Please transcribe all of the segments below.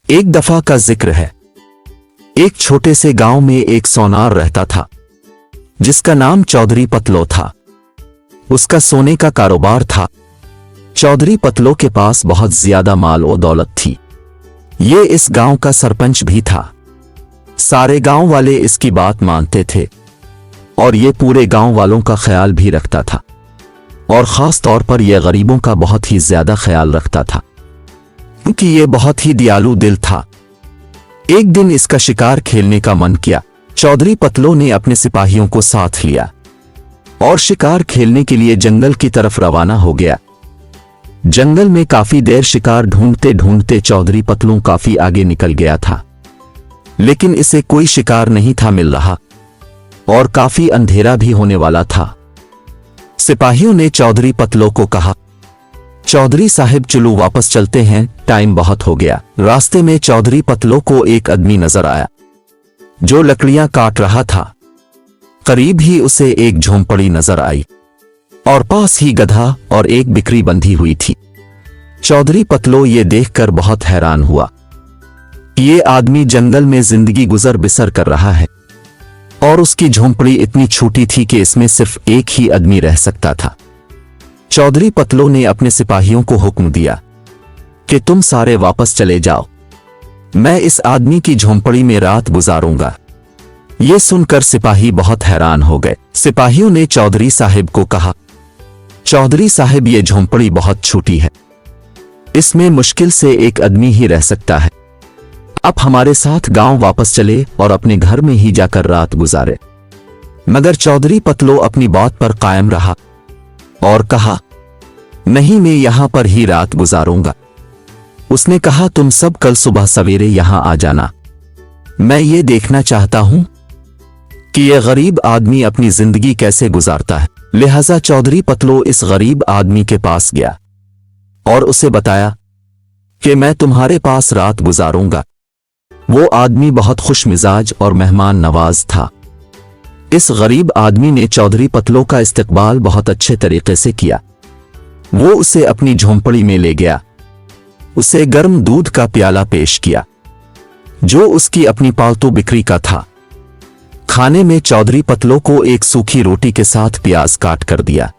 एक दफा का जिक्र है। एक छोटे से गांव में एक सोनार रहता था जिसका नाम चौधरी पतलो था। उसका सोने का कारोबार था। चौधरी पतलो के पास बहुत ज्यादा माल और दौलत थी। ये इस गांव का सरपंच भी था। सारे गांव वाले इसकी बात मानते थे और ये पूरे गांव वालों का ख्याल भी रखता था और खास तौर पर यह गरीबों का बहुत ही ज्यादा ख्याल रखता था क्योंकि ये बहुत ही दयालु दिल था। एक दिन इसका शिकार खेलने का मन किया। चौधरी पतलो ने अपने सिपाहियों को साथ लिया और शिकार खेलने के लिए जंगल की तरफ रवाना हो गया। जंगल में काफी देर शिकार ढूंढते ढूंढते चौधरी पतलो काफी आगे निकल गया था, लेकिन इसे कोई शिकार नहीं था मिल रहा और काफी अंधेरा भी होने वाला था। सिपाहियों ने चौधरी पतलो को कहा, चौधरी साहब चलो वापस चलते हैं, टाइम बहुत हो गया। रास्ते में चौधरी पतलो को एक आदमी नजर आया जो लकड़ियां काट रहा था। करीब ही उसे एक झोंपड़ी नजर आई और पास ही गधा और एक बिक्री बंधी हुई थी। चौधरी पतलो ये देखकर बहुत हैरान हुआ। ये आदमी जंगल में जिंदगी गुजर बिसर कर रहा है और उसकी झोंपड़ी इतनी छोटी थी कि इसमें सिर्फ एक ही आदमी रह सकता था। चौधरी पतलो ने अपने सिपाहियों को हुक्म दिया कि तुम सारे वापस चले जाओ, मैं इस आदमी की झोंपड़ी में रात गुजारूंगा। ये सुनकर सिपाही बहुत हैरान हो गए। सिपाहियों ने चौधरी साहब को कहा, चौधरी साहब ये झोंपड़ी बहुत छोटी है, इसमें मुश्किल से एक आदमी ही रह सकता है। आप हमारे साथ गांव वापस चले और अपने घर में ही जाकर रात गुजारे। मगर चौधरी पतलो अपनी बात पर कायम रहा और कहा, नहीं, मैं यहां पर ही रात गुजारूंगा। उसने कहा, तुम सब कल सुबह सवेरे यहां आ जाना, मैं ये देखना चाहता हूं कि यह गरीब आदमी अपनी जिंदगी कैसे गुजारता है। लिहाजा चौधरी पतलो इस गरीब आदमी के पास गया और उसे बताया कि मैं तुम्हारे पास रात गुजारूंगा। वो आदमी बहुत खुश मिजाज और मेहमान नवाज था। इस गरीब आदमी ने चौधरी पतलो का इस्तकबाल बहुत अच्छे तरीके से किया। वो उसे अपनी झोंपड़ी में ले गया, उसे गर्म दूध का प्याला पेश किया जो उसकी अपनी पालतू बिक्री का था। खाने में चौधरी पतलो को एक सूखी रोटी के साथ प्याज काट कर दिया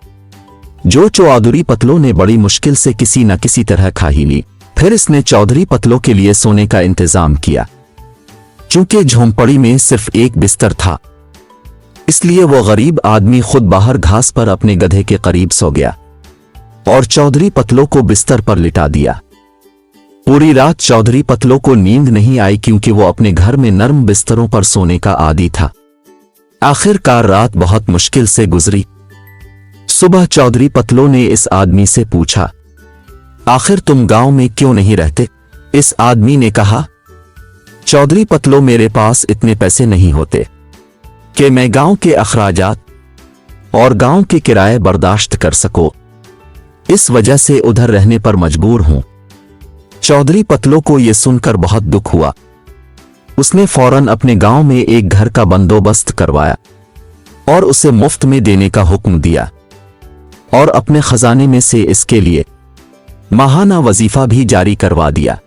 जो चौधरी पतलो ने बड़ी मुश्किल से किसी न किसी तरह खा ही ली। फिर इसने चौधरी पतलो के लिए सोने का इंतजाम किया। चूंकि झोंपड़ी में सिर्फ एक बिस्तर था, इसलिए वो गरीब आदमी खुद बाहर घास पर अपने गधे के करीब सो गया और चौधरी पतलो को बिस्तर पर लिटा दिया। पूरी रात चौधरी पतलो को नींद नहीं आई क्योंकि वो अपने घर में नर्म बिस्तरों पर सोने का आदी था। आखिरकार रात बहुत मुश्किल से गुजरी। सुबह चौधरी पतलो ने इस आदमी से पूछा, आखिर तुम गांव में क्यों नहीं रहते? इस आदमी ने कहा, चौधरी पतलो, मेरे पास इतने पैसे नहीं होते कि मैं गांव के अखराजात और गांव के किराए बर्दाश्त कर सको, इस वजह से उधर रहने पर मजबूर हूं। चौधरी पतलो को यह सुनकर बहुत दुख हुआ। उसने फौरन अपने गांव में एक घर का बंदोबस्त करवाया और उसे मुफ्त में देने का हुक्म दिया और अपने खजाने में से इसके लिए माहाना वजीफा भी जारी करवा दिया।